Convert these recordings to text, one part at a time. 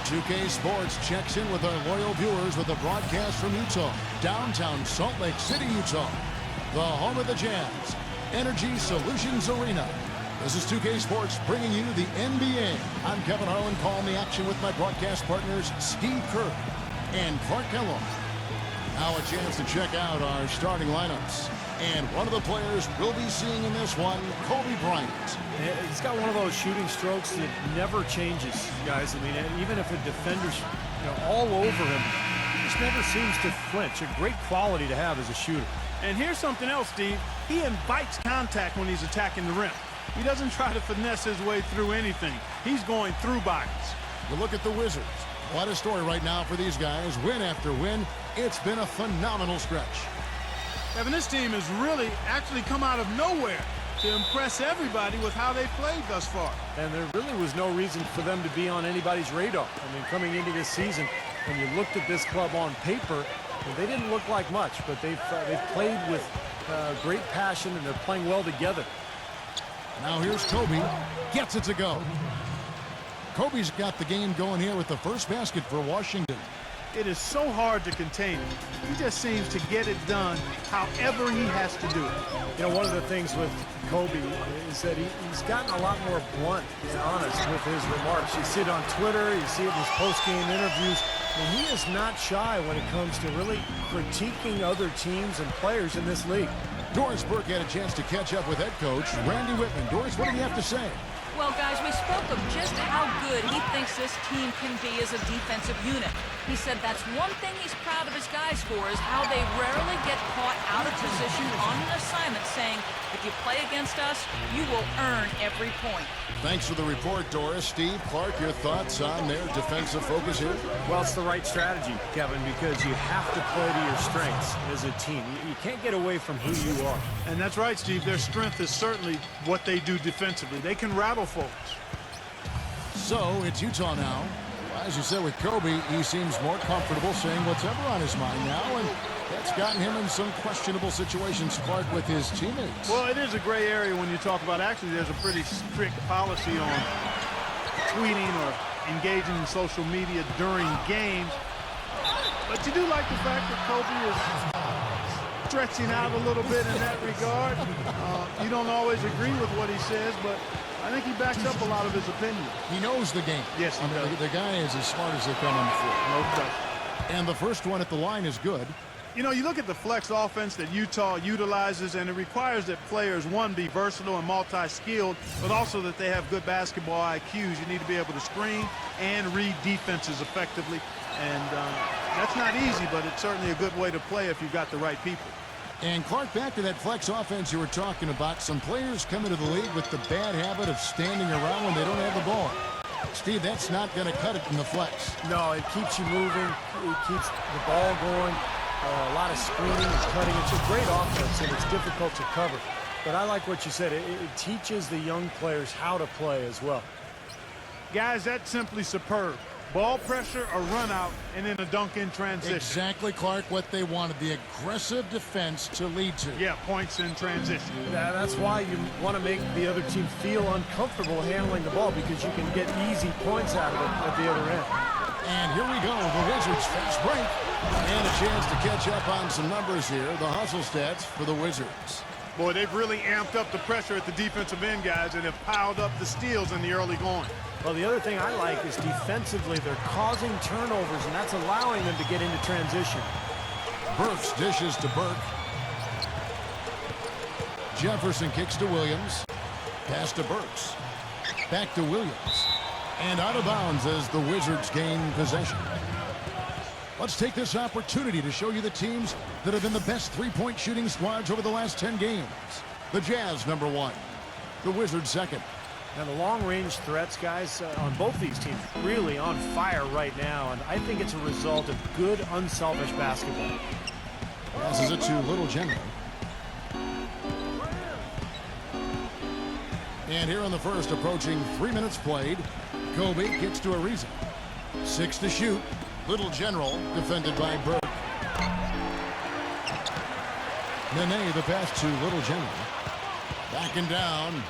2K Sports checks in with our loyal viewers with a broadcast from Utah, downtown Salt Lake City, Utah, the home of the Jazz, Energy Solutions Arena. This is 2K Sports bringing you the NBA. I'm Kevin Harlan, calling the action with my broadcast partners Steve Kerr and Clark Kellogg. Now a chance to check out our starting lineups. And one of the players we'll be seeing in this one, Kobe Bryant. He's got one of those shooting strokes that never changes, guys. I mean, even if a defender's all over him, he just never seems to flinch. A great quality to have as a shooter. And here's something else, Steve. He invites contact when he's attacking the rim. He doesn't try to finesse his way through anything. He's going through bodies. You look at the Wizards. What a story right now for these guys. Win after win. It's been a phenomenal stretch. Kevin, this team has really actually come out of nowhere to impress everybody with how they played thus far. And there really was no reason for them to be on anybody's radar. I mean, coming into this season, when you looked at this club on paper, they didn't look like much, but they've played with great passion, and they're playing well together. Now here's Kobe. Gets it to go. Kobe's got the game going here with the first basket for Washington. It is so hard to contain him. He just seems to get it done however he has to do it. One of the things with Kobe is that he's gotten a lot more blunt and honest with his remarks. You see it on Twitter, you see it in his post-game interviews, and he is not shy when it comes to really critiquing other teams and players in this league. Doris Burke had a chance to catch up with head coach Randy Whitman. Doris, what do you have to say? Well, guys, we spoke of just how good he thinks this team can be as a defensive unit. He said that's one thing he's proud of his guys for is how they rarely get caught out of position on an assignment, saying, if you play against us, you will earn every point. Thanks for the report, Doris. Steve, Clark, your thoughts on their defensive focus here? Well, it's the right strategy, Kevin, because you have to play to your strengths as a team. You can't get away from who you are. And that's right, Steve. Their strength is certainly what they do defensively. They can rattle folks. So it's Utah now. As you said with Kobe, he seems more comfortable saying whatever on his mind now, and that's gotten him in some questionable situations, Clark, with his teammates. Well, it is a gray area when you talk about, actually, there's a pretty strict policy on tweeting or engaging in social media during games. But you do like the fact that Kobe is stretching out a little bit in that regard. You don't always agree with what he says, but I think he backs up a lot of his opinions. He knows the game. Yes, he does. The guy is as smart as they come on the floor. No question. And the first one at the line is good. You look at the flex offense that Utah utilizes, and it requires that players, one, be versatile and multi-skilled, but also that they have good basketball IQs. You need to be able to screen and read defenses effectively. And that's not easy, but it's certainly a good way to play if you've got the right people. And Clark, back to that flex offense you were talking about. Some players come into the league with the bad habit of standing around when they don't have the ball. Steve, that's not going to cut it in the flex. No, it keeps you moving. It keeps the ball going. A lot of screening and cutting. It's a great offense, and it's difficult to cover. But I like what you said. It teaches the young players how to play as well. Guys, that's simply superb. Ball pressure, a run out, and then a dunk in transition. Exactly, Clark, what they wanted, the aggressive defense to lead to. Yeah, points in transition. Yeah, that's why you want to make the other team feel uncomfortable handling the ball, because you can get easy points out of it at the other end. And here we go, the Wizards fast break. And a chance to catch up on some numbers here, the hustle stats for the Wizards. Boy, they've really amped up the pressure at the defensive end, guys, and have piled up the steals in the early going. Well, the other thing I like is defensively, they're causing turnovers, and that's allowing them to get into transition. Burks dishes to Burke. Jefferson kicks to Williams. Pass to Burks. Back to Williams. And out of bounds as the Wizards gain possession. Let's take this opportunity to show you the teams that have been the best three-point shooting squads over the last 10 games. The Jazz, number 1. The Wizards, second. Now, the long-range threats, guys, on both these teams, really on fire right now, and I think it's a result of good, unselfish basketball. Passes it to Little General. And here in the first, approaching 3 minutes played, Kobe gets to Ariza. 6 to shoot. Little General, defended by Burke. Nene, the pass to Little General. Backing down.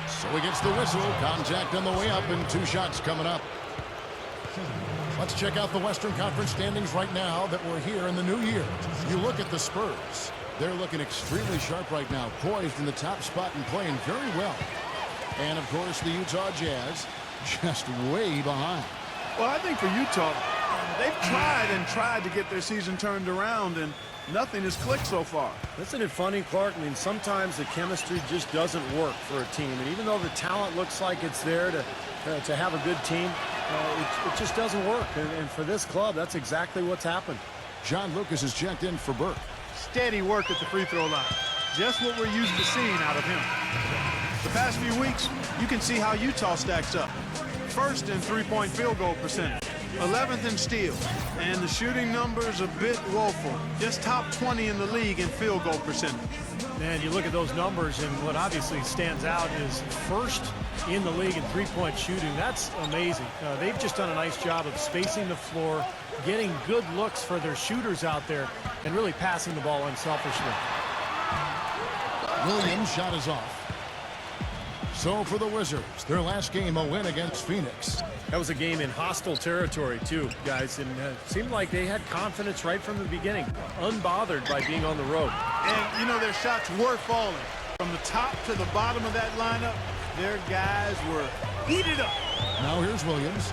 So he gets the whistle. Contact on the way up, and 2 shots coming up. Let's check out the Western Conference standings right now that we're here in the new year. You look at the Spurs. They're looking extremely sharp right now, poised in the top spot and playing very well. And, of course, the Utah Jazz just way behind. Well, I think for Utah, they've tried to get their season turned around, and nothing has clicked so far. Isn't it funny, Clark? I mean, sometimes the chemistry just doesn't work for a team. And even though the talent looks like it's there to have a good team, it just doesn't work. And for this club, that's exactly what's happened. John Lucas is checked in for Burke. Steady work at the free throw line. Just what we're used to seeing out of him. The past few weeks, you can see how Utah stacks up. First in three-point field goal percentage, 11th in steals, and the shooting numbers a bit woeful. Just top 20 in the league in field goal percentage. Man, you look at those numbers, and what obviously stands out is first in the league in three-point shooting. That's amazing. They've just done a nice job of spacing the floor, getting good looks for their shooters out there, and really passing the ball unselfishly. Williams' shot is off. So for the Wizards, their last game a win against Phoenix. That was a game in hostile territory too, guys, and it seemed like they had confidence right from the beginning, unbothered by being on the road. And, you know, their shots were falling. From the top to the bottom of that lineup, their guys were heated up. Now here's Williams,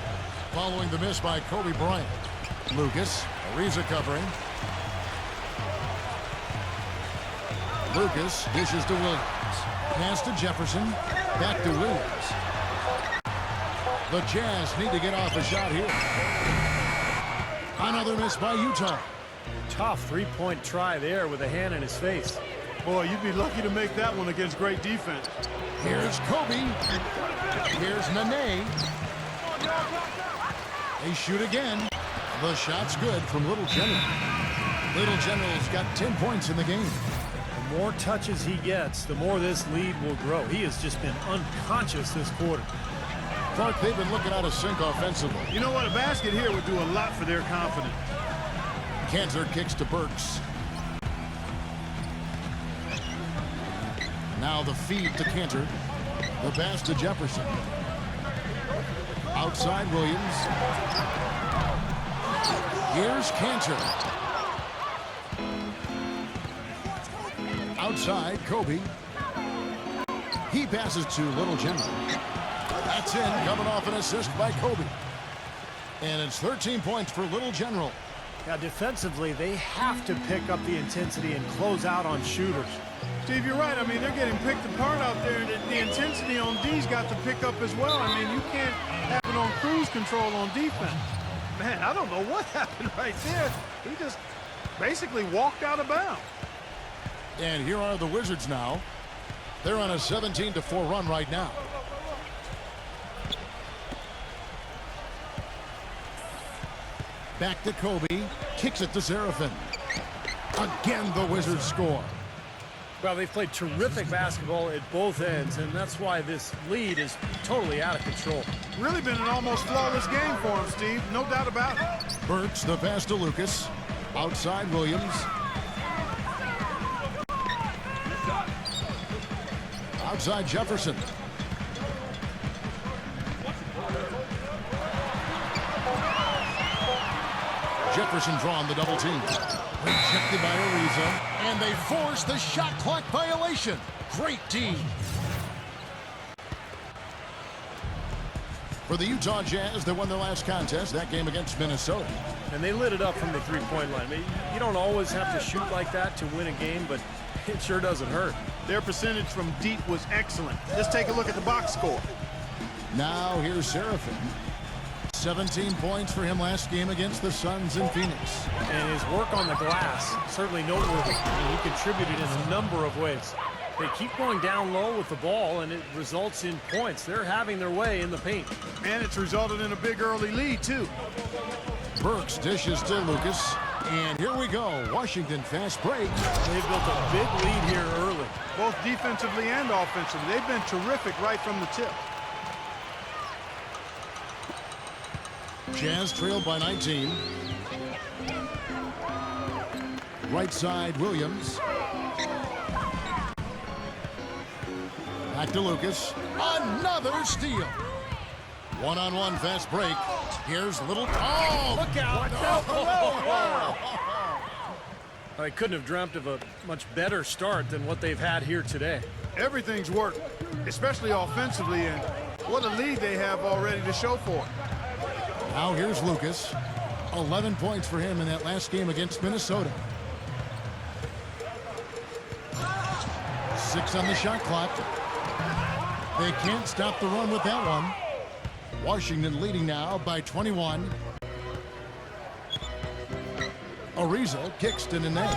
following the miss by Kobe Bryant. Lucas, Ariza covering. Lucas dishes to Williams. Pass to Jefferson. Back to Williams. The Jazz need to get off a shot here. Another miss by Utah. Tough three-point try there with a hand in his face. Boy, you'd be lucky to make that one against great defense. Here's Kobe. Here's Nene. They shoot again. The shot's good from Little General. Little General's got 10 points in the game. The more touches he gets, the more this lead will grow. He has just been unconscious this quarter. Clark, they've been looking out of sync offensively. You know what? A basket here would do a lot for their confidence. Kanter kicks to Burks. Now the feed to Kanter. The pass to Jefferson. Outside Williams. Here's Kanter. Outside Kobe. He passes to Little General. That's in, coming off an assist by Kobe. And it's 13 points for Little General. Now, defensively, they have to pick up the intensity and close out on shooters. Steve, you're right. I mean, they're getting picked apart out there. The intensity on D's got to pick up as well. I mean, you can't have it on cruise control on defense. Man, I don't know what happened right there. He just basically walked out of bounds. And here are the Wizards now. They're on a 17-4 run right now. Back to Kobe. Kicks it to Seraphin. Again, the Wizards score. Well, they've played terrific basketball at both ends, and that's why this lead is totally out of control. Really been an almost flawless game for him, Steve. No doubt about it. Burks, the pass to Lucas. Outside Williams. Outside Jefferson. Jefferson drawn the double team. Rejected by Ariza. And they force the shot clock violation. Great team. For the Utah Jazz, they won their last contest, that game against Minnesota. And they lit it up from the three-point line. I mean, you don't always have to shoot like that to win a game, but it sure doesn't hurt. Their percentage from deep was excellent. Just take a look at the box score. Now here's Seraphin. 17 points for him last game against the Suns in Phoenix. And his work on the glass, certainly noteworthy. And he contributed in a number of ways. They keep going down low with the ball, and it results in points. They're having their way in the paint. And it's resulted in a big early lead, too. Burks dishes to Lucas. And here we go. Washington fast break. They've built a big lead here early. Both defensively and offensively. They've been terrific right from the tip. Jazz trailed by 19. Right side, Williams. Back to Lucas. Another steal. One-on-one fast break. Here's Little. Oh! Look out! Oh! I couldn't have dreamt of a much better start than what they've had here today. Everything's worked, especially offensively, and what a lead they have already to show for it. Now here's Lucas. 11 points for him in that last game against Minnesota. 6 on the shot clock. They can't stop the run with that one. Washington leading now by 21. Ariza kicks to Nene.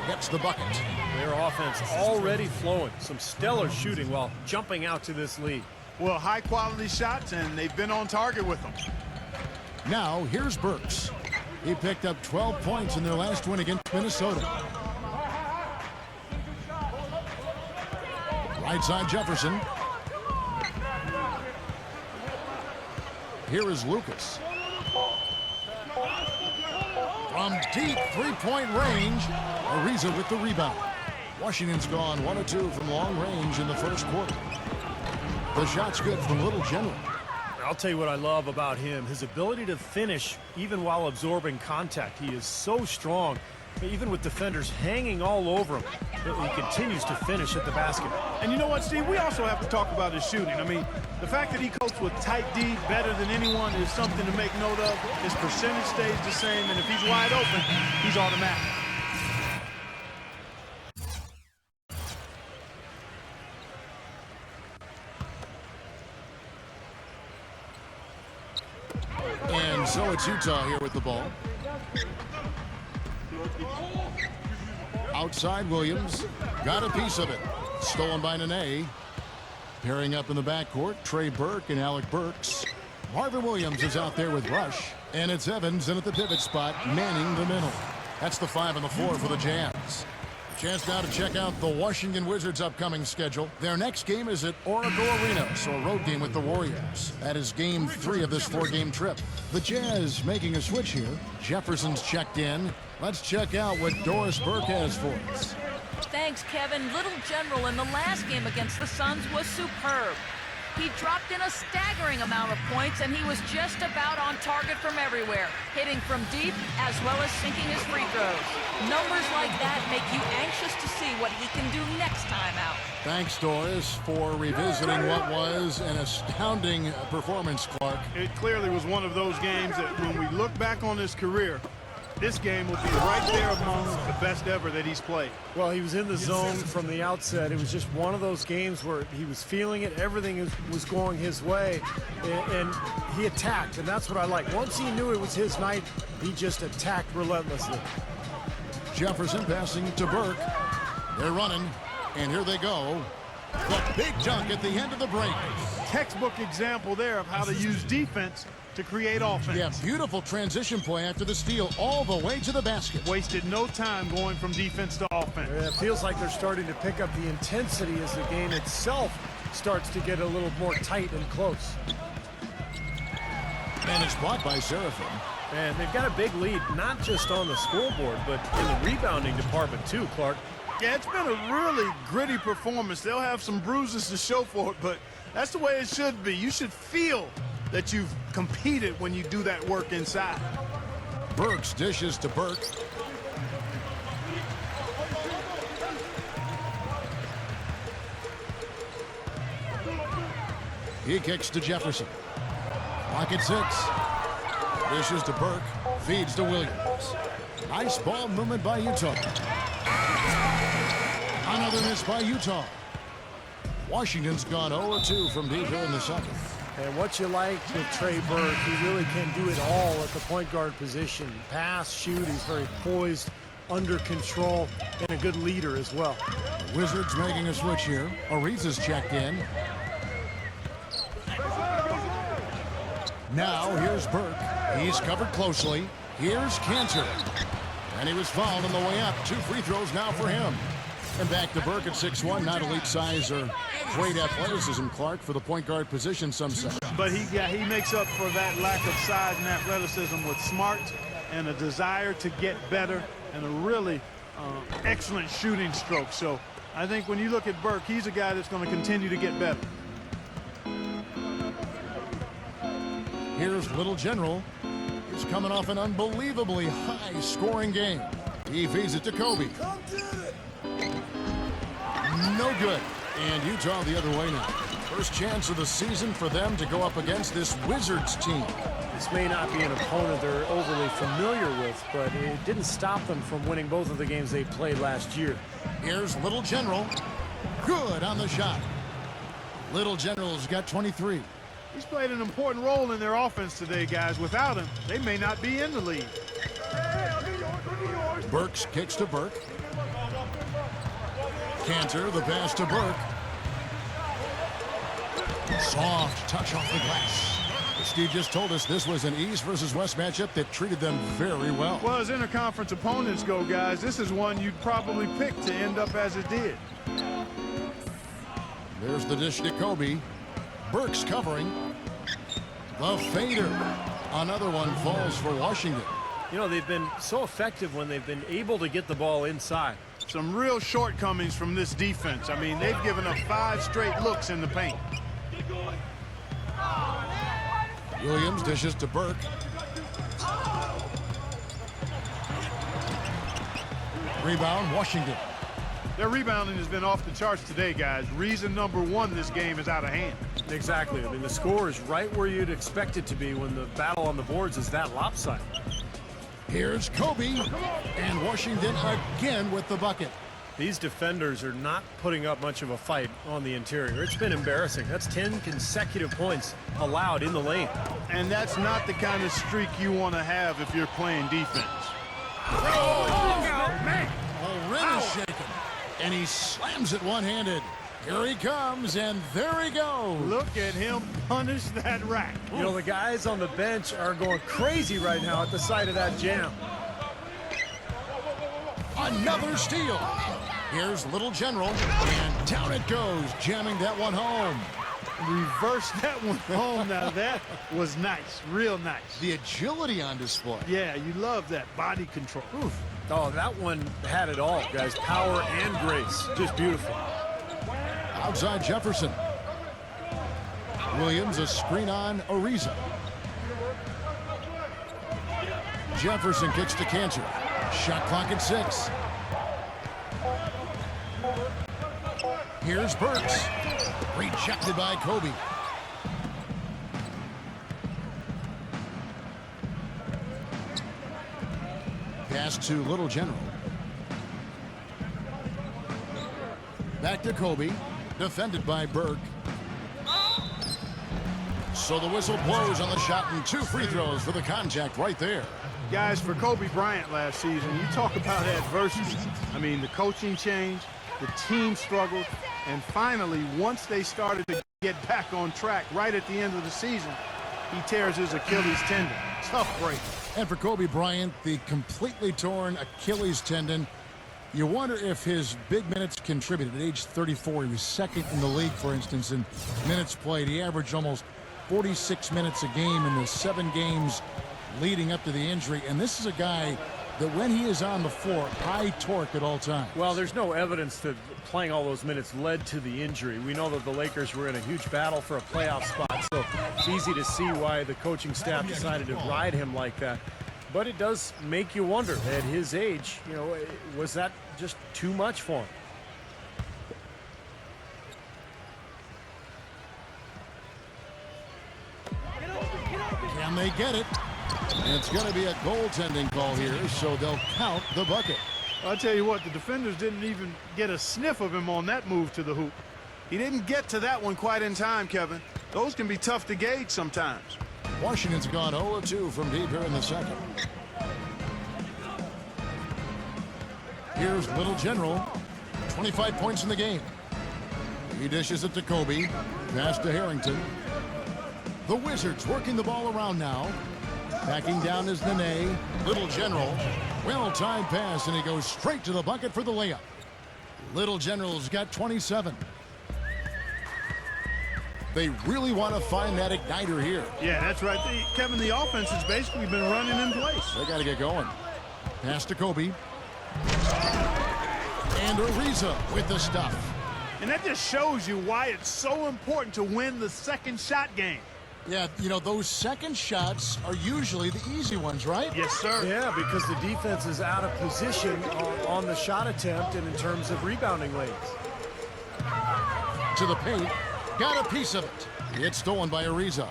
Gets the bucket. Their offense already flowing. Some stellar shooting while jumping out to this lead. Well, high-quality shots, and they've been on target with them. Now here's Burks. He picked up 12 points in their last win against Minnesota. Right side Jefferson. Here is Lucas. From deep three-point range, Ariza with the rebound. Washington's gone 1 of 2 from long range in the first quarter. The shot's good from Little General. I'll tell you what I love about him, his ability to finish even while absorbing contact. He is so strong, even with defenders hanging all over him. He continues to finish at the basket. And you know what, Steve? We also have to talk about his shooting. I mean, the fact that he copes with tight D better than anyone is something to make note of. His percentage stays the same, and if he's wide open, he's automatic. And so it's Utah here with the ball. Outside Williams. Got a piece of it. Stolen by Nene. Pairing up in the backcourt, Trey Burke and Alec Burks. Marvin Williams is out there with Rush. And it's Evans in at the pivot spot, manning the middle. That's the 5 on the floor for the Jazz. Chance now to check out the Washington Wizards' upcoming schedule. Their next game is at Oracle Arena, so a road game with the Warriors. That is game 3 of this 4-game trip. The Jazz making a switch here. Jefferson's checked in. Let's check out what Doris Burke has for us. Thanks, Kevin. Little General in the last game against the Suns was superb. He dropped in a staggering amount of points, and he was just about on target from everywhere, hitting from deep as well as sinking his free throws. Numbers like that make you anxious to see what he can do next time out. Thanks, Doris, for revisiting what was an astounding performance, Clark. It clearly was one of those games that when we look back on his career, this game will be right there among the best ever that he's played. Well, he was in the zone from the outset. It was just one of those games where he was feeling it. Everything was going his way, and he attacked, and that's what I like. Once he knew it was his night, he just attacked relentlessly. Jefferson passing to Burke. They're running, and here they go. The big dunk at the end of the break. Textbook example there of how to use defense to create offense. Yeah, beautiful transition play after the steal all the way to the basket. Wasted no time going from defense to offense. Yeah, it feels like they're starting to pick up the intensity as the game itself starts to get a little more tight and close. And it's blocked by Seraphim. And they've got a big lead, not just on the scoreboard, but in the rebounding department too, Clark. Yeah, it's been a really gritty performance. They'll have some bruises to show for it, but that's the way it should be. You should feel that you've competed when you do that work inside. Burks dishes to Burke. He kicks to Jefferson. Pocket 6. Dishes to Burke. Feeds to Williams. Nice ball movement by Utah. Another miss by Utah. Washington's gone 0-2 from deep here in the second. And what you like with Trey Burke, he really can do it all at the point guard position. Pass, shoot, he's very poised, under control, and a good leader as well. The Wizards making a switch here. Ariza's checked in. Now here's Burke. He's covered closely. Here's Cantor. And he was fouled on the way up. 2 free throws now for him. And back to Burke at 6'1", not elite size or great athleticism, Clark, for the point guard position some say. But he makes up for that lack of size and athleticism with smart and a desire to get better and a really excellent shooting stroke. So I think when you look at Burke, he's a guy that's going to continue to get better. Here's Little General. He's coming off an unbelievably high-scoring game. He feeds it to Kobe. No good. And Utah the other way now. First chance of the season for them to go up against this Wizards team. This may not be an opponent they're overly familiar with, but it didn't stop them from winning both of the games they played last year. Here's Little General. Good on the shot. Little General's got 23. He's played an important role in their offense today, guys. Without him, they may not be in the league. Burks kicks to Burke. Cantor, the pass to Burke. Soft touch off the glass. Steve just told us this was an East versus West matchup that treated them very well. Well, as interconference opponents go, guys, this is one you'd probably pick to end up as it did. There's the dish to Kobe. Burks covering. The fader. Another one falls for Washington. You know, they've been so effective when they've been able to get the ball inside. Some real shortcomings from this defense. I mean, they've given up 5 straight looks in the paint. Williams dishes to Burke. Rebound, Washington. Their rebounding has been off the charts today, guys. Reason number 1, this game is out of hand. Exactly. I mean, the score is right where you'd expect it to be when the battle on the boards is that lopsided. Here's Kobe, and Washington again with the bucket. These defenders are not putting up much of a fight on the interior. It's been embarrassing. That's 10 consecutive points allowed in the lane. And that's not the kind of streak you want to have if you're playing defense. Oh, man. Already shaken. And he slams it one-handed. Here he comes, and there he goes. Look at him punish that rack. You know, the guys on the bench are going crazy right now at the sight of that jam. Another steal. Here's Little General, and down it goes, jamming that one home. Reverse that one home. Now that was nice, real nice. The agility on display. Yeah, you love that body control. Oof. Oh, that one had it all, guys. Power and grace. Just beautiful. Outside Jefferson. Williams, a screen on Ariza. Jefferson kicks to Cantor. Shot clock at 6. Here's Burks. Rejected by Kobe. Pass to Little General. Back to Kobe. Defended by Burke. So the whistle blows on the shot, and 2 free throws for the contact right there. Guys, for Kobe Bryant last season, you talk about adversity. I mean, the coaching changed, the team struggled, and finally, once they started to get back on track right at the end of the season, he tears his Achilles tendon. Tough break. And for Kobe Bryant, the completely torn Achilles tendon, you wonder if his big minutes contributed. At age 34, he was second in the league, for instance, in minutes played. He averaged almost 46 minutes a game in the 7 games leading up to the injury. And this is a guy that when he is on the floor, high torque at all times. Well, there's no evidence that playing all those minutes led to the injury. We know that the Lakers were in a huge battle for a playoff spot, so it's easy to see why the coaching staff decided to ride him like that. But it does make you wonder, at his age, you know, was that just too much for him? Can they get it? And it's going to be a goaltending call here, so they'll count the bucket. I'll tell you what, the defenders didn't even get a sniff of him on that move to the hoop. He didn't get to that one quite in time, Kevin. Those can be tough to gauge sometimes. Washington's gone 0-2 from deep here in the second. Here's Little General. 25 points in the game. He dishes it to Kobe. Pass to Harrington. The Wizards working the ball around now. Backing down is Nene. Little General. Well-timed pass, and he goes straight to the bucket for the layup. Little General's got 27. They really want to find that igniter here. Yeah, that's right. Kevin, the offense has basically been running in place. They got to get going. Pass to Kobe. And Ariza with the stuff. And that just shows you why it's so important to win the second shot game. Yeah, you know, those second shots are usually the easy ones, right? Yes, sir. Yeah, because the defense is out of position on the shot attempt and in terms of rebounding lanes. To the paint. Got a piece of it. It's stolen by Ariza.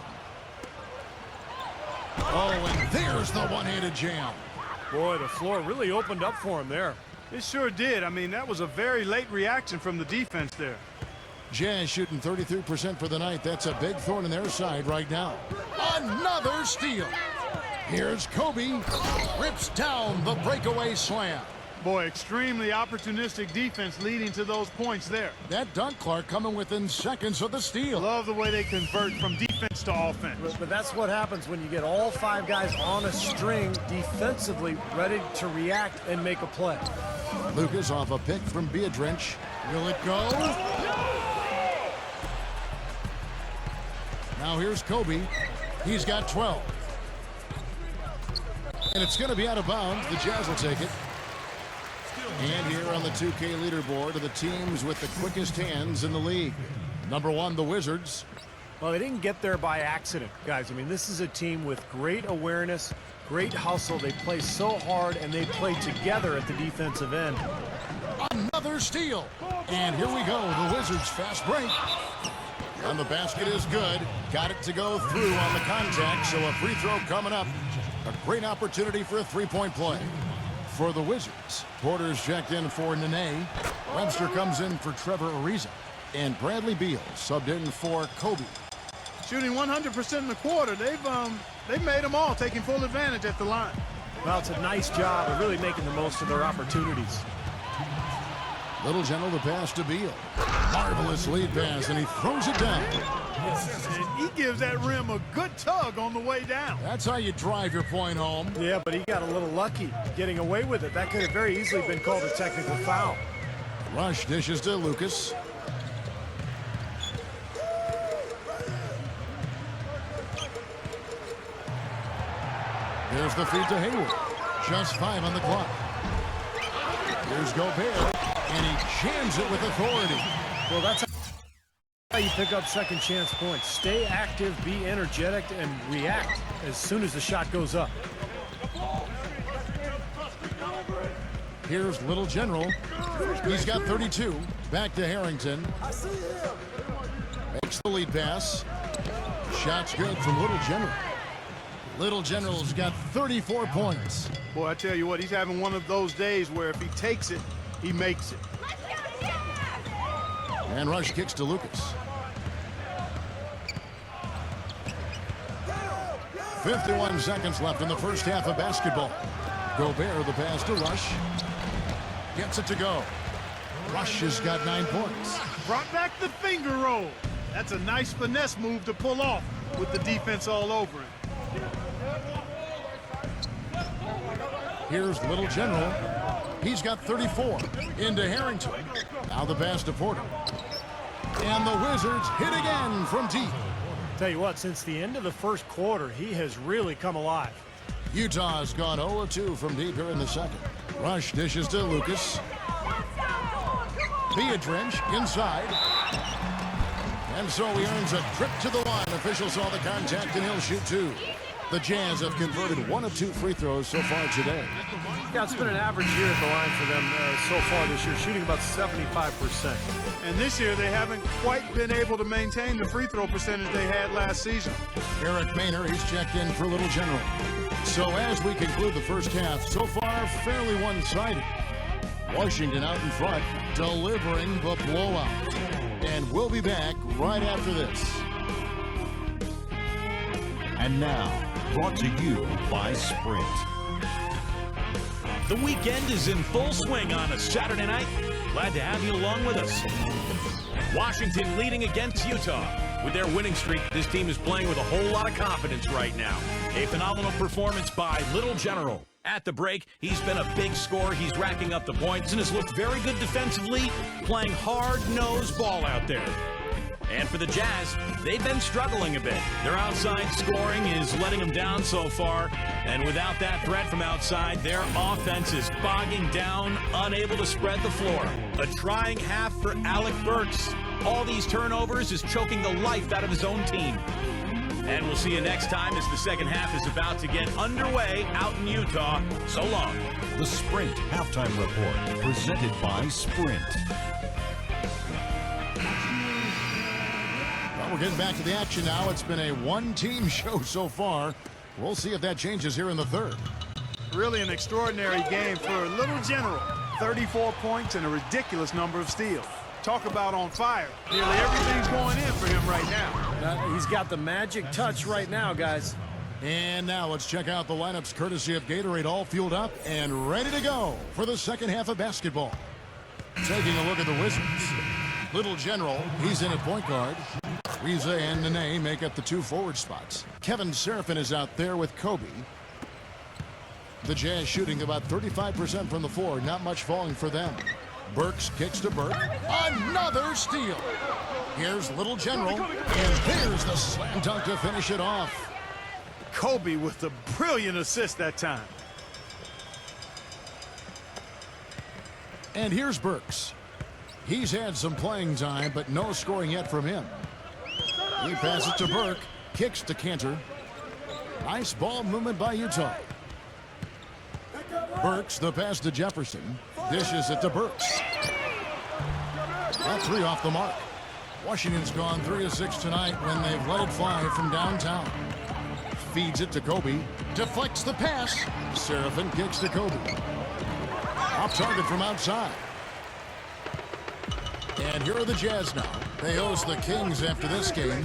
Oh, and there's the one-handed jam. Boy, the floor really opened up for him there. It sure did. I mean, that was a very late reaction from the defense there. Jazz shooting 33% for the night. That's a big thorn in their side right now. Another steal. Here's Kobe. Rips down the breakaway slam. Boy, extremely opportunistic defense leading to those points there. That dunk, Clark, coming within seconds of the steal. Love the way they convert from defense to offense. But that's what happens when you get all 5 guys on a string defensively ready to react and make a play. Lucas off a pick from Beadrich. Will it go? Now here's Kobe. He's got 12. And it's going to be out of bounds. The Jazz will take it. And here on the 2K leaderboard are the teams with the quickest hands in the league. Number 1, the Wizards. Well, they didn't get there by accident, guys. I mean, this is a team with great awareness, great hustle. They play so hard, and they play together at the defensive end. Another steal. And here we go. The Wizards fast break. And the basket is good. Got it to go through on the contact, so a free throw coming up. A great opportunity for a three-point play. For the Wizards, Porter's checked in for Nene. Webster comes in for Trevor Ariza. And Bradley Beal subbed in for Kobe. Shooting 100% in the quarter. They've made them all, taking full advantage at the line. Well, it's a nice job of really making the most of their opportunities. Little General the pass to Beal. Marvelous lead pass, and he throws it down. And he gives that rim a good tug on the way down. That's how you drive your point home. Yeah, but he got a little lucky getting away with it. That could have very easily been called a technical foul. Rush dishes to Lucas. There's the feed to Hayward. Just 5 on the clock. Here's Gobert, and he jams it with authority. Well, that's how you pick up second chance points. Stay active, be energetic, and react as soon as the shot goes up. Here's Little General. He's got 32. Back to Harrington. Makes the lead pass. Shot's good from Little General. Little General's got 34 points. Boy, I tell you what, he's having one of those days where if he takes it, he makes it. And Rush kicks to Lucas. 51 seconds left in the first half of basketball. Gobert the pass to Rush. Gets it to go. Rush has got 9 points. Brought back the finger roll. That's a nice finesse move to pull off with the defense all over him. Here's Little General. He's got 34. Into Harrington. Now the pass to Porter. And the Wizards hit again from deep. Tell you what, since the end of the first quarter, he has really come alive. Utah's gone 0-2 from deep here in the second. Rush dishes to Lucas. Beadrich inside. And so he earns a trip to the line. Officials saw the contact, and he'll shoot 2. The Jazz have converted 1 of 2 free throws so far today. Yeah, it's been an average year at the line for them so far this year, shooting about 75%. And this year, they haven't quite been able to maintain the free throw percentage they had last season. Eric Maynor, he's checked in for Little General. So as we conclude the first half, so far fairly one-sided. Washington out in front, delivering the blowout. And we'll be back right after this. And now, brought to you by Sprint. The weekend is in full swing on a Saturday night. Glad to have you along with us. Washington leading against Utah. With their winning streak, this team is playing with a whole lot of confidence right now. A phenomenal performance by Little General. At the break, he's been a big scorer. He's racking up the points and has looked very good defensively, playing hard-nosed ball out there. And for the Jazz, they've been struggling a bit. Their outside scoring is letting them down so far. And without that threat from outside, their offense is bogging down, unable to spread the floor. A trying half for Alec Burks. All these turnovers is choking the life out of his own team. And we'll see you next time as the second half is about to get underway out in Utah. So long. The Sprint Halftime Report, presented by Sprint. Well, we're getting back to the action now. It's been a one-team show so far. We'll see if that changes here in the third. Really an extraordinary game for a little general. 34 points and a ridiculous number of steals. Talk about on fire. Nearly everything's going in for him right now. He's got the magic touch right now, guys. And now let's check out the lineups courtesy of Gatorade, all fueled up and ready to go for the second half of basketball. Taking a look at the Wizards. Little General, he's in at point guard. Riza and Nene make up the two forward spots. Kevin Seraphin is out there with Kobe. The Jazz shooting about 35% from the floor. Not much falling for them. Burks kicks to Burke. Another steal. Here's Little General. And there's the slam dunk to finish it off. Kobe with a brilliant assist that time. And here's Burks. He's had some playing time, but no scoring yet from him. He passes to Burke. Kicks to Cantor. Nice ball movement by Utah. Burks, the pass to Jefferson. Dishes it to Burks. That three off the mark. Washington's gone 3 of 6 tonight when they've let it fly from downtown. Feeds it to Kobe. Deflects the pass. Seraphin kicks to Kobe. Off target from outside. And here are the Jazz now. They host the Kings after this game.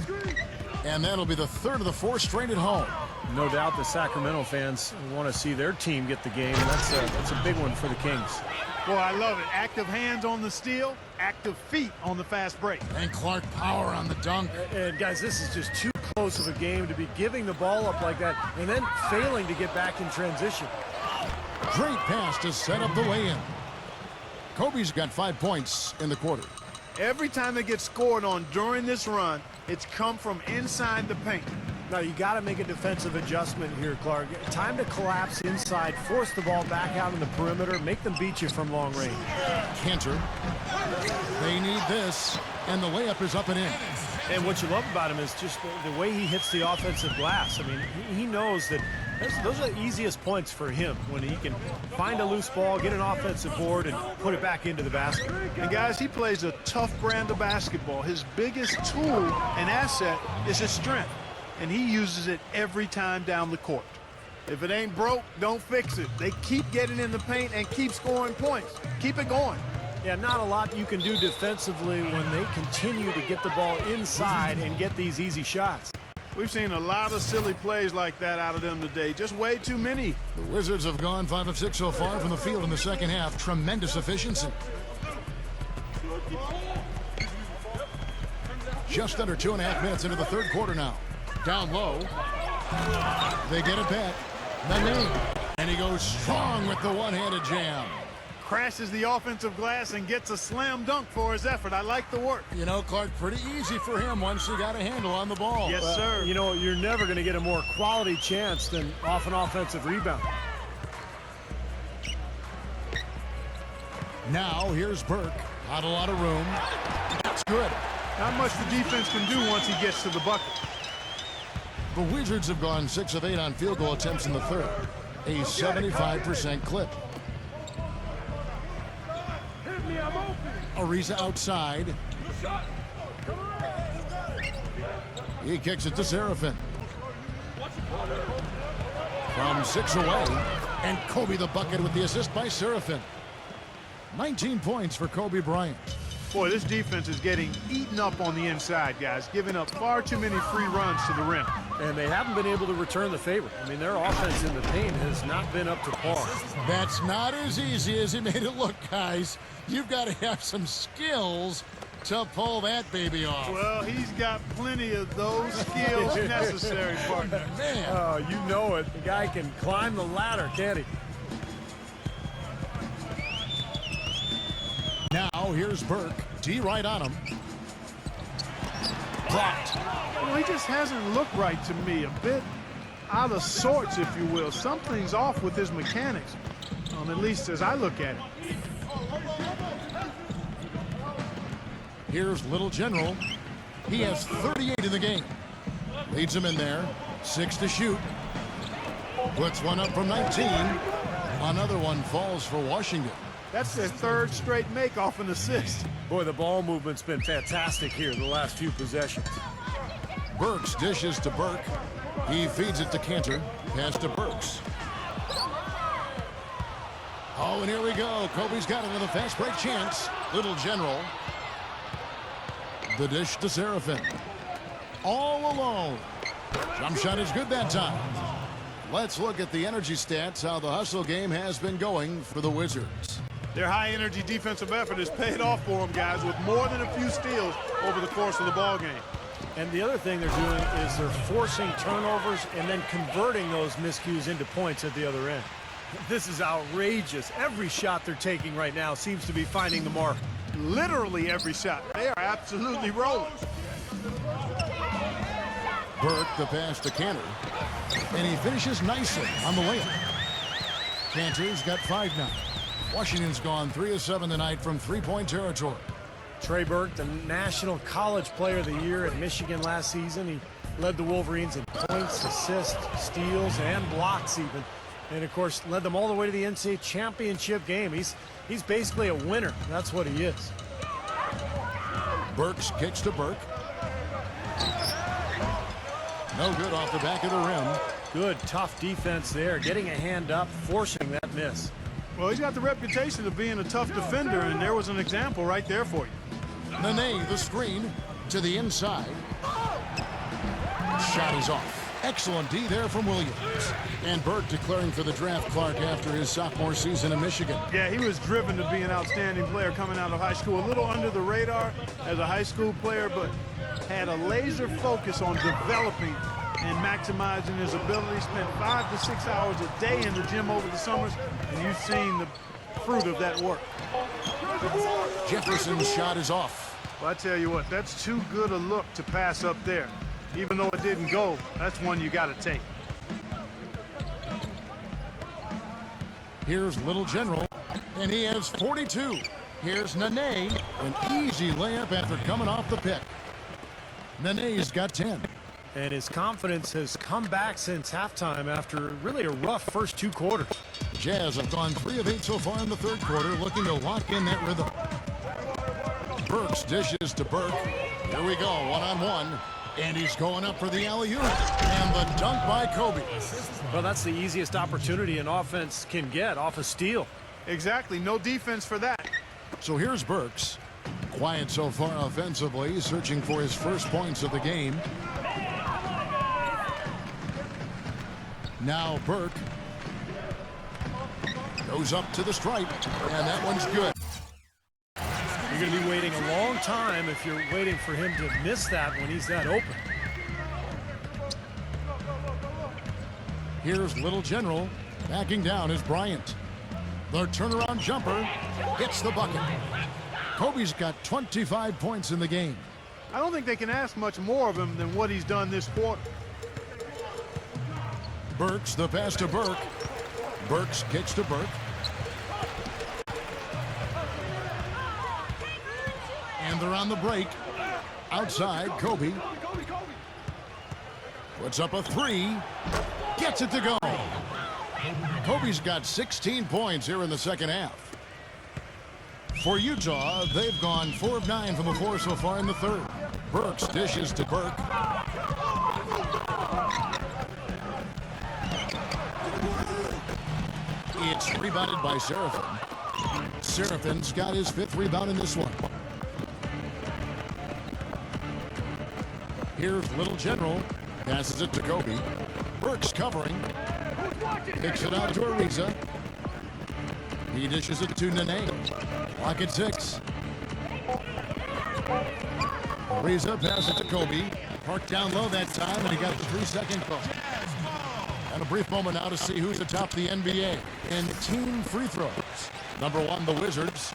And that'll be the third of the 4 straight at home. No doubt the Sacramento fans want to see their team get the game. That's a big one for the Kings. Boy, I love it. Active hands on the steal, active feet on the fast break. And Clark power on the dunk. And guys, this is just too close of a game to be giving the ball up like that and then failing to get back in transition. Great pass to set up the way-in. Kobe's got 5 points in the quarter. Every time they get scored on during this run, it's come from inside the paint. Now, you got to make a defensive adjustment here, Clark. Time to collapse inside, force the ball back out in the perimeter, make them beat you from long range. Cantor. They need this, and the layup is up and in. And what you love about him is just the way he hits the offensive glass. I mean, he knows that those are the easiest points for him, when he can find a loose ball, get an offensive board, and put it back into the basket. And guys, he plays a tough brand of basketball. His biggest tool and asset is his strength, and he uses it every time down the court. If it ain't broke, don't fix it. They keep getting in the paint and keep scoring points. Keep it going. Yeah, not a lot you can do defensively when they continue to get the ball inside and get these easy shots. We've seen a lot of silly plays like that out of them today. Just way too many. The Wizards have gone 5 of 6 so far from the field in the second half. Tremendous efficiency. Just under 2.5 minutes into the third quarter now. Down low. They get it back. Nene. And he goes strong with the one-handed jam. Crashes the offensive glass and gets a slam dunk for his effort. I like the work. You know, Clark, pretty easy for him once he got a handle on the ball. Yes, sir. You know, you're never going to get a more quality chance than off an offensive rebound. Now, here's Burke. Not a lot of room. That's good. Not much the defense can do once he gets to the bucket. The Wizards have gone 6 of 8 on field goal attempts in the third. A 75% clip. Ariza outside. He kicks it to Seraphin. From 6 away. And Kobe the bucket with the assist by Seraphin. 19 points for Kobe Bryant. Boy, this defense is getting eaten up on the inside, guys. Giving up far too many free runs to the rim. And they haven't been able to return the favor. I mean, their offense in the paint has not been up to par. That's not as easy as he made it look, guys. You've got to have some skills to pull that baby off. Well, he's got plenty of those skills necessary, partner. Man. Oh, you know it. The guy can climb the ladder, can't he? Now, here's Burke. D right on him. Blocked. Well, he just hasn't looked right to me. A bit out of sorts, if you will. Something's off with his mechanics, at least as I look at it. Here's Little General. He has 38 in the game. Leads him in there. 6 to shoot. Puts one up from 19. Another one falls for Washington. That's their third straight make off an assist. Boy, the ball movement's been fantastic here the last few possessions. Burks dishes to Burke. He feeds it to Cantor. Pass to Burks. Oh, and here we go. Kobe's got it with a fast break chance. Little General. The dish to Seraphin. All alone. Jump shot is good that time. Let's look at the energy stats, how the hustle game has been going for the Wizards. Their high-energy defensive effort has paid off for them, guys, with more than a few steals over the course of the ball game. And the other thing they're doing is they're forcing turnovers and then converting those miscues into points at the other end. This is outrageous. Every shot they're taking right now seems to be finding the mark. Literally every shot. They are absolutely rolling. Burke, the pass to Cantor. And he finishes nicely on the layup. Cantor's got 5 now. Washington's gone 3 of 7 tonight from three-point territory. Trey Burke, the National College Player of the Year at Michigan last season. He led the Wolverines in points, assists, steals, and blocks even. And, of course, led them all the way to the NCAA championship game. He's basically a winner. That's what he is. Burks kicks to Burke. No good off the back of the rim. Good, tough defense there. Getting a hand up, forcing that miss. Well, he's got the reputation of being a tough defender, and there was an example right there for you. Nene, the screen to the inside. Shot is off. Excellent D there from Williams. And Burke declaring for the draft, Clark, after his sophomore season in Michigan. Yeah, he was driven to be an outstanding player coming out of high school. A little under the radar as a high school player, but had a laser focus on developing and maximizing his ability. Spent 5 to 6 hours a day in the gym over the summers, and you've seen the fruit of that work. Jefferson's shot is off. Well, I tell you what, that's too good a look to pass up there. Even though it didn't go, that's one you got to take. Here's Little General, and he has 42. Here's Nene, an easy layup after coming off the pick. Nene's got 10. And his confidence has come back since halftime after really a rough first 2 quarters. Jazz have gone 3 of 8 so far in the third quarter, looking to lock in that rhythm. Burks dishes to Burke. Here we go, one-on-one. And he's going up for the alley-oop. And the dunk by Kobe. Well, that's the easiest opportunity an offense can get off a steal. Exactly, no defense for that. So here's Burks. Quiet so far offensively, searching for his first points of the game. Now Burke goes up to the stripe, and that one's good. You're going to be waiting a long time if you're waiting for him to miss that when he's that open. Here's Little General. Backing down is Bryant. The turnaround jumper hits the bucket. Kobe's got 25 points in the game. I don't think they can ask much more of him than what he's done this quarter. Burks, the pass to Burke. Burks kicks to Burke. And they're on the break. Outside, Kobe. Puts up a 3. Gets it to go. Kobe's got 16 points here in the second half. For Utah, they've gone 4 of 9 from the floor so far in the third. Burks dishes to Burke. It's rebounded by Seraphin. Seraphin's got his 5th rebound in this one. Here's Little General. Passes it to Kobe. Burks covering. Picks it out to Ariza. He dishes it to Nene. Clock at 6. Ariza passes it to Kobe. Parked down low that time, and he got the 3-second call. And a brief moment now to see who's atop the NBA in team free throws. Number 1, the Wizards.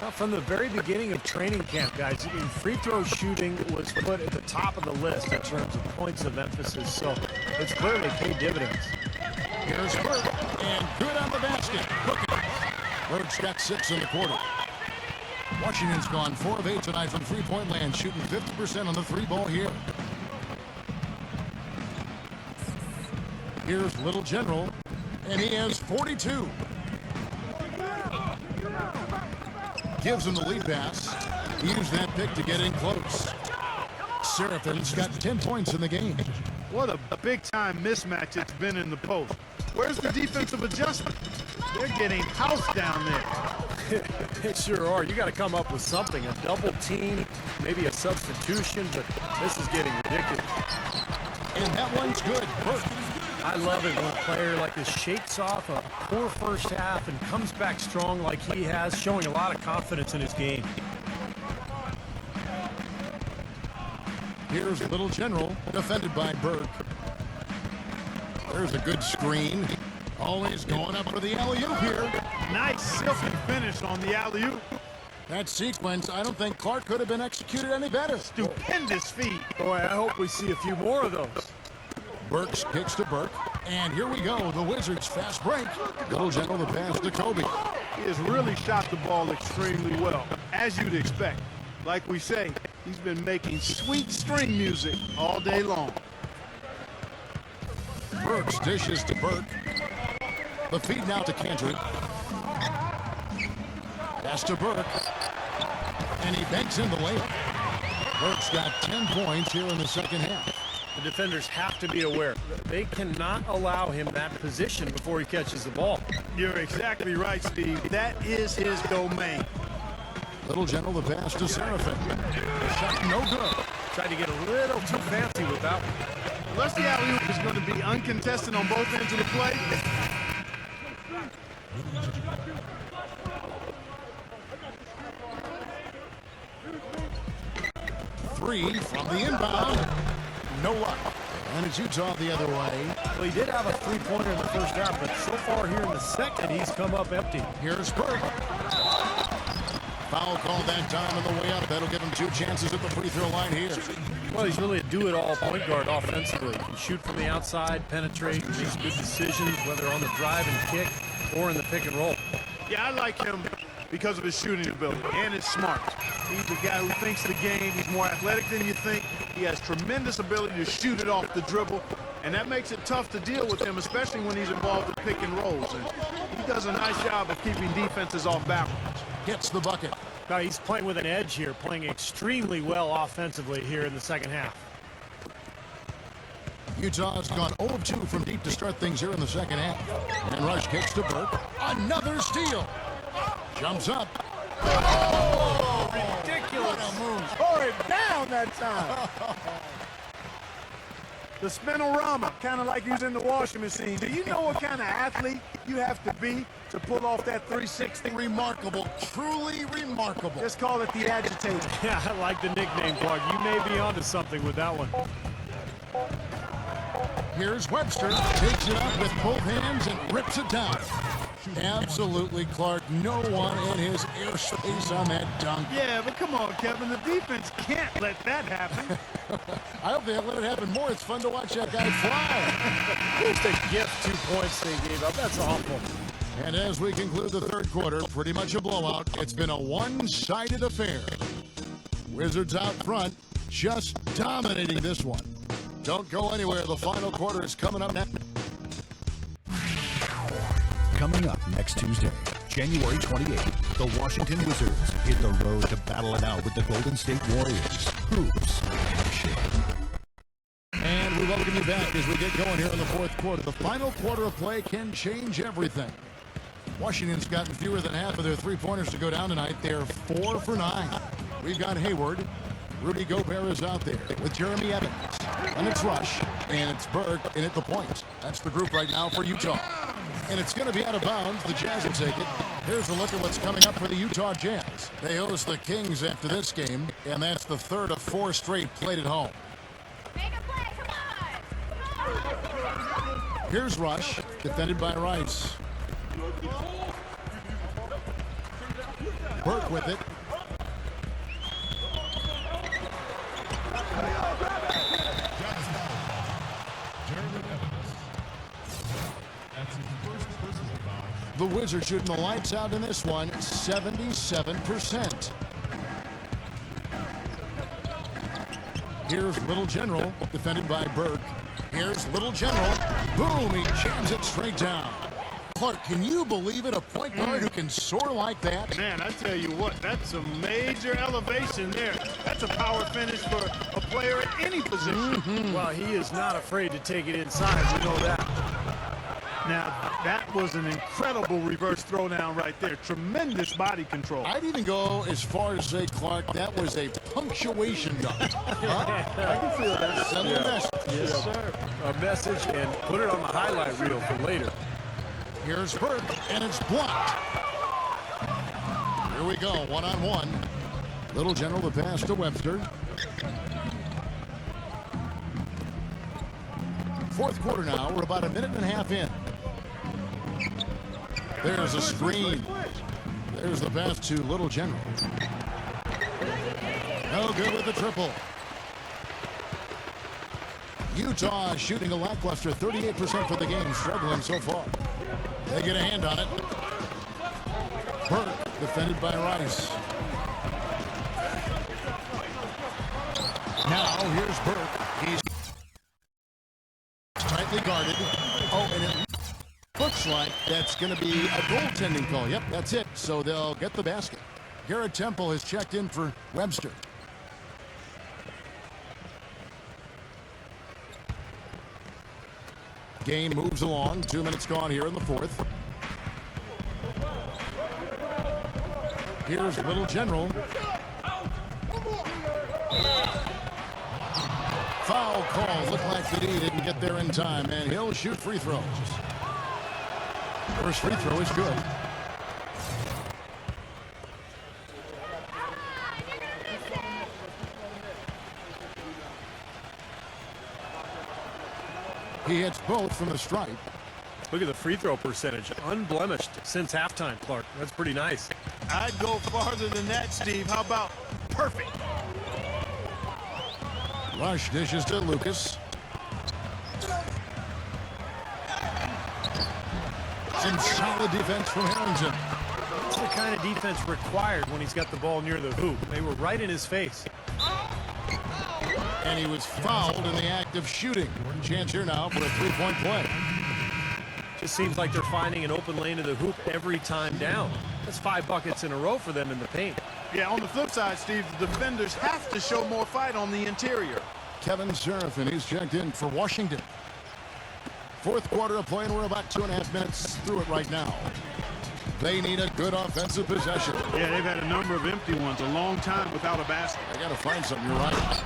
Now, from the very beginning of training camp, guys, free throw shooting was put at the top of the list in terms of points of emphasis, so it's clearly paid dividends. Here's Burke, and good on the basket. Burke's got 6 in the quarter. Washington's gone 4 of 8 tonight from three-point land, shooting 50% on the 3 ball here. Here's Little General, and he has 42. Gives him the lead pass. He used that pick to get in close. Serafin's got 10 points in the game. What a big-time mismatch it's been in the post. Where's the defensive adjustment? They're getting housed down there. They sure are. You got to come up with something, a double team, maybe a substitution, but this is getting ridiculous. And that one's good. Burke. I love it when a player like this shakes off a poor first half and comes back strong like he has, showing a lot of confidence in his game. Here's Little General, defended by Burke. There's a good screen. Always going up for the alley-oop here. Nice silky finish on the alley-oop. That sequence, I don't think Clark could have been executed any better. Stupendous feed. Boy, I hope we see a few more of those. Burks kicks to Burke. And here we go, the Wizards' fast break. Little General, the pass to Kobe. He has really shot the ball extremely well, as you'd expect. Like we say, he's been making sweet string music all day long. Burks dishes to Burke. The feed now to Kendrick. Pass to Burke. And he banks in the layup. Burke's got 10 points here in the second half. The defenders have to be aware. They cannot allow him that position before he catches the ball. You're exactly right, Steve. That is his domain. Little General, the pass to Serafin. The shot no good. Tried to get a little too fancy with that one. Unless the alley-oop is going to be uncontested on both ends of the play. Three from the inbound. No luck. And it's Utah the other way. Well, he did have a three-pointer in the first half, but so far here in the second, he's come up empty. Here's Burke. Foul call that time on the way up. That'll give him 2 chances at the free throw line here. Well, he's really a do-it-all point guard offensively. He can shoot from the outside, penetrate, makes good decisions, whether on the drive and kick or in the pick and roll. Yeah, I like him because of his shooting ability and his smarts. He's a guy who thinks the game. He's more athletic than you think. He has tremendous ability to shoot it off the dribble, and that makes it tough to deal with him, especially when he's involved in pick and rolls. And he does a nice job of keeping defenses off balance. Gets the bucket. Now he's playing with an edge here, playing extremely well offensively here in the second half. Utah's gone 0 of 2 from deep to start things here in the second half. And Rush kicks to Burke. Another steal. Jumps up. Oh, ridiculous. What a move. Tore it down that time. The spinorama, kind of like using the washing machine. Do you know what kind of athlete you have to be to pull off that 360? Remarkable. Truly remarkable. Let's call it the agitator. Yeah, I like the nickname, Clark. You may be onto something with that one. Here's Webster. Takes it up with both hands and rips it down. Absolutely, Clark. No one in his airspace on that dunk. Yeah, but come on, Kevin. The defense can't let that happen. I hope they let it happen more. It's fun to watch that guy fly. Just a gift, 2 points they gave up. That's awful. And as we conclude the third quarter, pretty much a blowout. It's been a one-sided affair. Wizards out front, just dominating this one. Don't go anywhere. The final quarter is coming up next. Coming up next Tuesday, January 28th, the Washington Wizards hit the road to battle it out with the Golden State Warriors. Hoops action. And we welcome you back as we get going here in the fourth quarter. The final quarter of play can change everything. Washington's gotten fewer than half of their three-pointers to go down tonight. They're 4 for 9. We've got Hayward. Rudy Gobert is out there with Jeremy Evans. And it's Rush. And it's Burke in at the point. That's the group right now for Utah. And it's going to be out of bounds. The Jazz will take it. Here's a look at what's coming up for the Utah Jazz. They host the Kings after this game, and that's the third of 4 straight played at home. Make a play, come on! Here's Rush, defended by Rice. Burke with it. The Wizards shooting the lights out in this one, 77%. Here's Little General, defended by Burke. Here's Little General. Boom, he jams it straight down. Clark, can you believe it? A point guard who can soar like that? Man, I tell you what, that's a major elevation there. That's a power finish for a player at any position. Well, he is not afraid to take it inside. We know that. Now, that was an incredible reverse throwdown right there. Tremendous body control. I'd even go as far as say, Clark, that was a punctuation dunk. I can feel that. Send the message. Yes, sir. A message and put it on the highlight reel for later. Here's Burke, and it's blocked. Here we go, one-on-one. Little General the pass to Webster. Fourth quarter now. We're about a minute and a half in. There's a screen. There's the pass to Little General. No good with the triple. Utah shooting a lackluster 38% for the game, struggling so far. They get a hand on it. Burke, defended by Rice. Now, here's Burke. He's tightly guarded. Oh, and it looks like that's going to be a goaltending call. Yep, that's it. So they'll get the basket. Garrett Temple has checked in for Webster. Game moves along. 2 minutes gone here in the fourth. Here's Little General. Foul call. Looked like the D didn't get there in time, and he'll shoot free throws. First free throw is good. He hits both from the stripe. Look at the free throw percentage. Unblemished since halftime, Clark. That's pretty nice. I'd go farther than that, Steve. How about perfect? Rush dishes to Lucas. Some solid defense from Harrington. That's the kind of defense required when he's got the ball near the hoop. They were right in his face. And he was fouled in the act of shooting. Chance here now for a three-point play. Just seems like they're finding an open lane to the hoop every time down. That's 5 buckets in a row for them in the paint. Yeah, on the flip side, Steve, the defenders have to show more fight on the interior. Kevin Serafin, he's checked in for Washington. Fourth quarter of play, and we're about 2.5 minutes through it right now. They need a good offensive possession. Yeah, they've had a number of empty ones, a long time without a basket. I got to find something, you're right.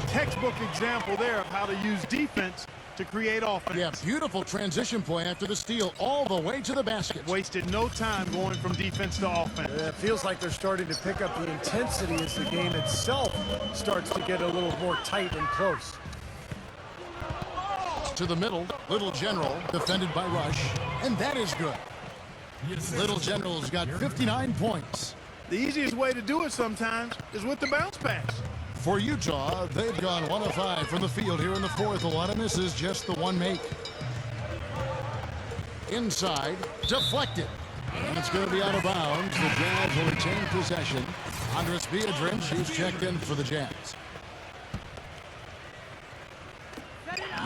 Textbook example there of how to use defense to create offense. Yeah, beautiful transition play after the steal all the way to the basket. Wasted no time going from defense to offense. It feels like they're starting to pick up the intensity as the game itself starts to get a little more tight and close. To the middle, Little General, defended by Rush, and that is good. Little General's got 59 points. The easiest way to do it sometimes is with the bounce pass. For Utah, they've gone 1 of 5 from the field here in the fourth. A lot of misses, just the one make. Inside, deflected. And it's going to be out of bounds. The Jazz will retain possession. Andres Biedrins, who's checked in for the Jazz.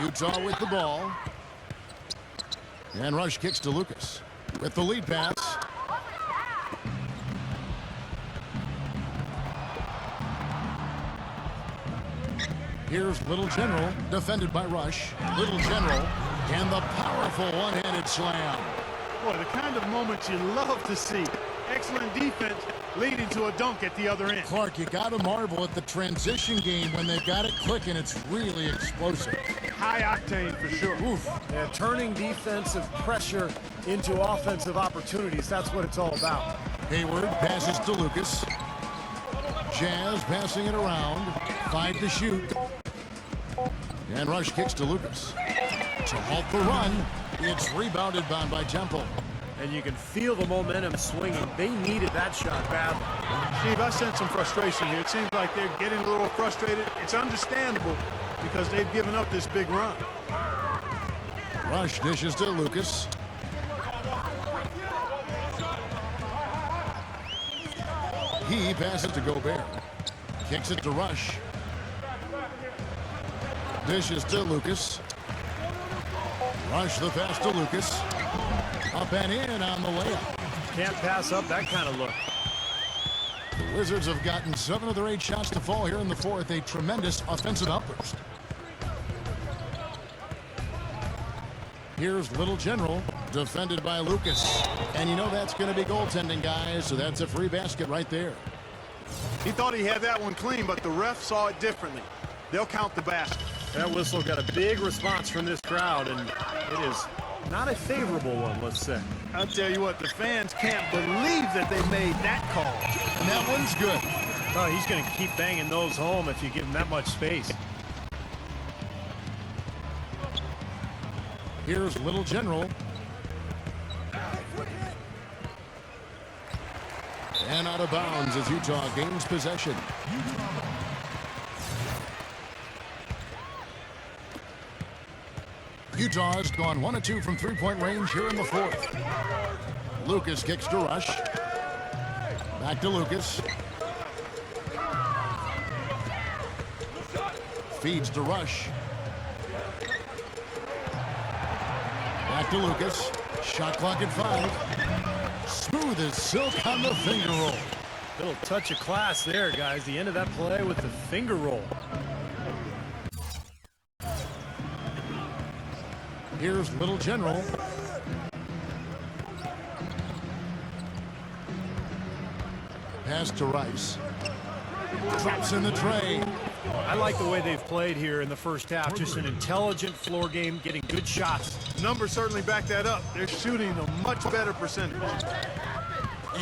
Utah with the ball. And Rush kicks to Lucas with the lead pass. Here's Little General, defended by Rush. Little General, and the powerful one-handed slam. Boy, the kind of moments you love to see. Excellent defense leading to a dunk at the other end. Clark, you got to marvel at the transition game when they've got it clicking. It's really explosive. High octane for sure. Oof. Yeah, turning defensive pressure into offensive opportunities. That's what it's all about. Hayward passes to Lucas. Jazz passing it around. 5 to shoot. And Rush kicks to Lucas. To halt the run, it's rebounded by Temple. And you can feel the momentum swinging. They needed that shot badly. Steve, I sense some frustration here. It seems like they're getting a little frustrated. It's understandable because they've given up this big run. Rush dishes to Lucas. He passes to Gobert. Kicks it to Rush. Dishes to Lucas. Rush the pass to Lucas. Up and in on the layup. Can't pass up that kind of look. The Wizards have gotten 7 of their 8 shots to fall here in the fourth. A tremendous offensive outburst. Here's Little General, defended by Lucas. And you know that's going to be goaltending, guys, so that's a free basket right there. He thought he had that one clean, but the ref saw it differently. They'll count the basket. That whistle got a big response from this crowd, and it is not a favorable one, let's say. I'll tell you what, the fans can't believe that they made that call. And that one's good. Oh, he's going to keep banging those home if you give him that much space. Here's Little General. And out of bounds as Utah gains possession. Utah has gone 1 of 2 from three-point range here in the fourth. Lucas kicks to Rush. Back to Lucas. Feeds to Rush. Back to Lucas. Shot clock at 5. Smooth as silk on the finger roll. Little touch of class there, guys. The end of that play with the finger roll. Here's Little General. Pass to Rice. Drops in the tray. I like the way they've played here in the first half. Just an intelligent floor game, getting good shots. Numbers certainly back that up. They're shooting a much better percentage.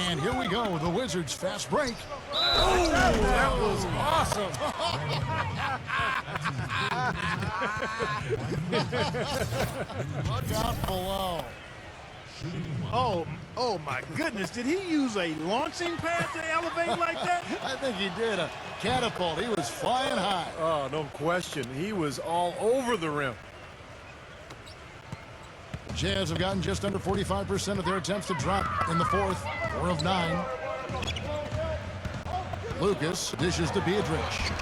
And here we go, the Wizards fast break. Oh, that was awesome. Look out below. Oh my goodness. Did he use a launching pad to elevate like that? I think he did a catapult. He was flying high. Oh, no question. He was all over the rim. Jazz have gotten just under 45% of their attempts to drop in the fourth. 4 of 9. Lucas dishes to Beatrice.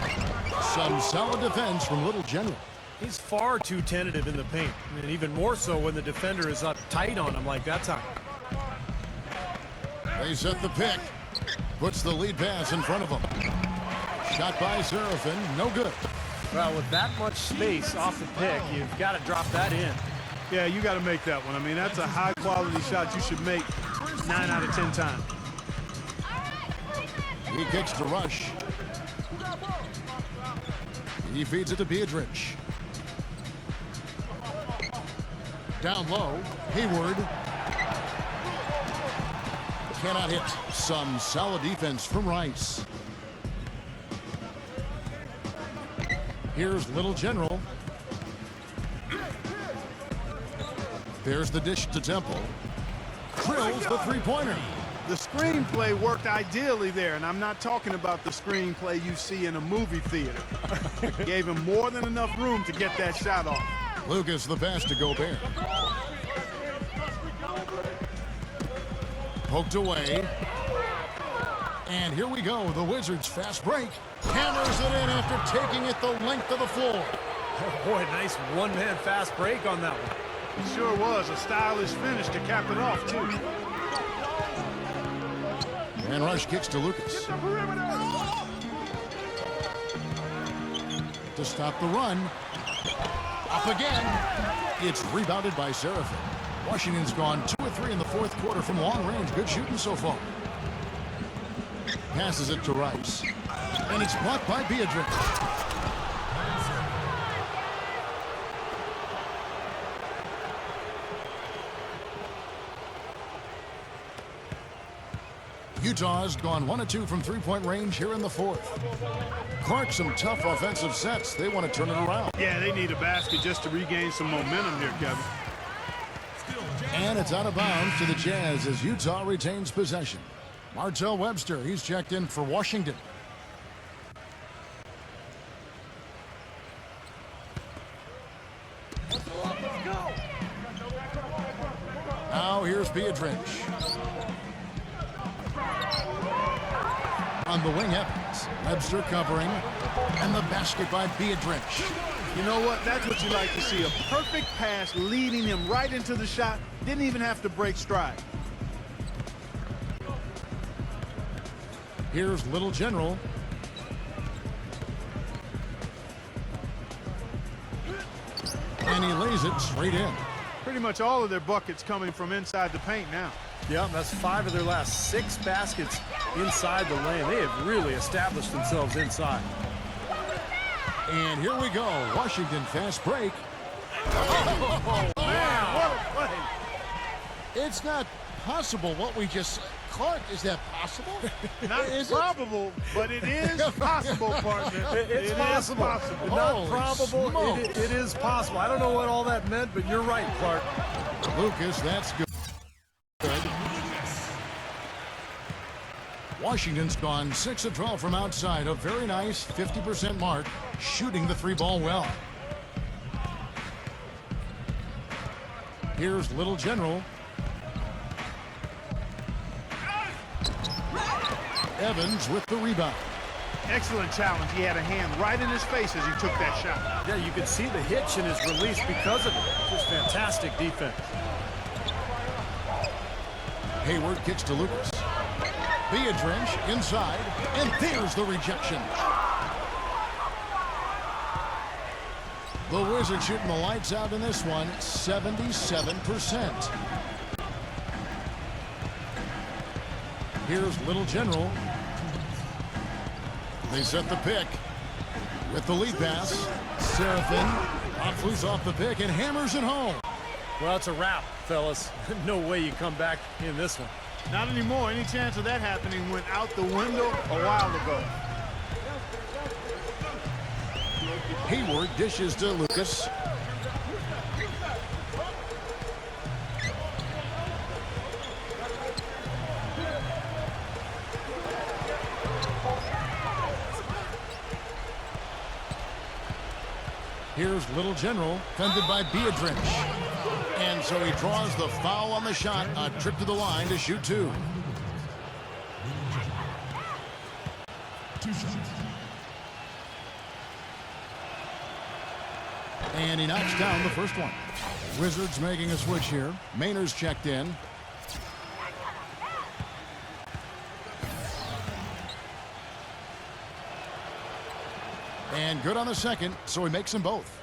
Some solid defense from Little General. He's far too tentative in the paint, and even more so when the defender is up tight on him like that time. They set the pick. Puts the lead pass in front of him. Shot by Seraphin. No good. Well, with that much space off the pick, you've got to drop that in. Yeah, you got to make that one. I mean, that's a high-quality shot you should make 9 out of 10 times. He kicks to Rush. He feeds it to Beatrice. Down low, Hayward. Cannot hit. Some solid defense from Rice. Here's Little General. There's the dish to Temple. Drills the three-pointer. The screenplay worked ideally there, and I'm not talking about the screenplay you see in a movie theater. Gave him more than enough room to get that shot off. Lucas the pass to Gobert. Poked away. And here we go. The Wizards fast break. Hammers it in after taking it the length of the floor. Oh, boy, nice one-man fast break on that one. It sure was a stylish finish to cap it off, too. And Rush kicks to Lucas. To stop the run. Up again. It's rebounded by Seraphin. Washington's gone 2 of 3 in the fourth quarter from long range. Good shooting so far. Passes it to Rice. And it's blocked by Beatrice. Utah's gone 1 of 2 from three-point range here in the fourth. Clark, some tough offensive sets. They want to turn it around. Yeah, they need a basket just to regain some momentum here, Kevin. And it's out of bounds to the Jazz as Utah retains possession. Martell Webster, he's checked in for Washington. Now here's Beatrice. On the wing, Evans. Webster covering. And the basket by Beatrice. You know what? That's what you like to see. A perfect pass leading him right into the shot. Didn't even have to break stride. Here's Little General. And he lays it straight in. Pretty much all of their buckets coming from inside the paint now. Yeah, that's 5 of their last 6 baskets inside the lane. They have really established themselves inside. And here we go. Washington fast break. Oh, man, what a play. It's not possible what we just... Clark, is that possible? Not probable, but it is possible, partner. It's possible. Not probable. It is possible. I don't know what all that meant, but you're right, Clark. Lucas, that's good. Washington's gone 6 of 12 from outside. A very nice 50% mark, shooting the 3-ball well. Here's Little General. Evans with the rebound. Excellent challenge. He had a hand right in his face as he took that shot. Yeah, you could see the hitch in his release because of it. Just fantastic defense. Hayward kicks to Lucas. Beadrench inside, and there's the rejection. The Wizards shooting the lights out in this one, 77%. Here's Little General. They set the pick with the lead pass. Seraphin off loose off the pick and hammers it home. Well, it's a wrap, fellas. No way you come back in this one. Not anymore. Any chance of that happening went out the window a while ago. Hayward dishes to Lucas. Here's Little General, fended by Beadrench. And so he draws the foul on the shot, a trip to the line to shoot 2. And he knocks down the first one. Wizards making a switch here. Maynard's checked in. And good on the second, so he makes them both.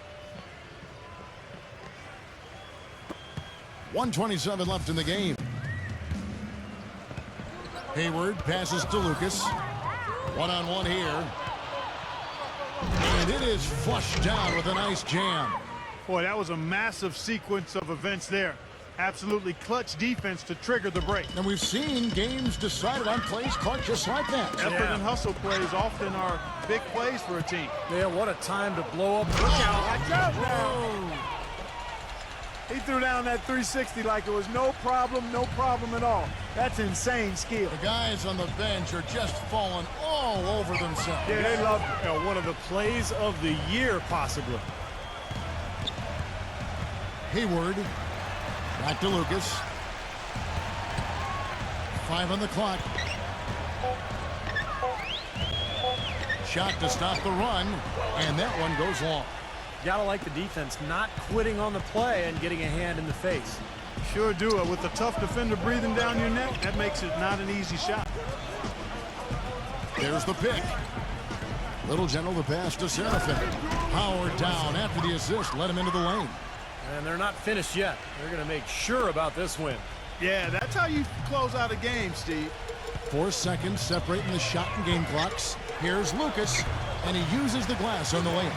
1:27 left in the game. Hayward passes to Lucas. One-on-one here. And it is flushed down with a nice jam. Boy, that was a massive sequence of events there. Absolutely clutch defense to trigger the break. And we've seen games decided on plays, Clark, just like that. Effort and hustle plays often are big plays for a team. Yeah, what a time to blow up. Look out. Watch out now. He threw down that 360 like it was no problem at all. That's insane skill. The guys on the bench are just falling all over themselves. Yeah, they love one of the plays of the year, possibly. Hayward. Back to Lucas. 5 on the clock. Shot to stop the run, and that one goes long. Gotta like the defense not quitting on the play and getting a hand in the face. Sure do it. With a tough defender breathing down your neck, that makes it not an easy shot. There's the pick. Little General the pass to Seraphin. Howard down after the assist, let him into the lane. And they're not finished yet. They're going to make sure about this win. Yeah, that's how you close out a game, Steve. 4 seconds separating the shot and game clocks. Here's Lucas, and he uses the glass on the layup.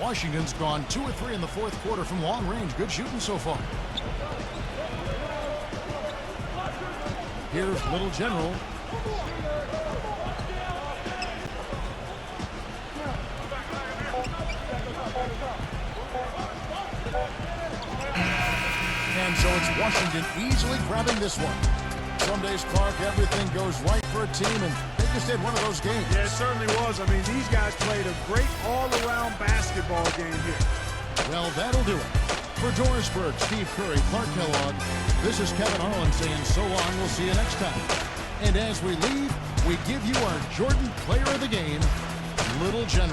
Washington's gone 2 or 3 in the 4th quarter from long range. Good shooting so far. Here's Little General. And so it's Washington easily grabbing this one. Some days, Clark, everything goes right for a team, and they just had one of those games. Yeah, it certainly was. I mean, these guys played a great all-around basketball game here. Well, that'll do it. For Dorisburg, Steve Curry, Clark Kellogg, this is Kevin Harlan saying so long. We'll see you next time. And as we leave, we give you our Jordan Player of the Game, Little General.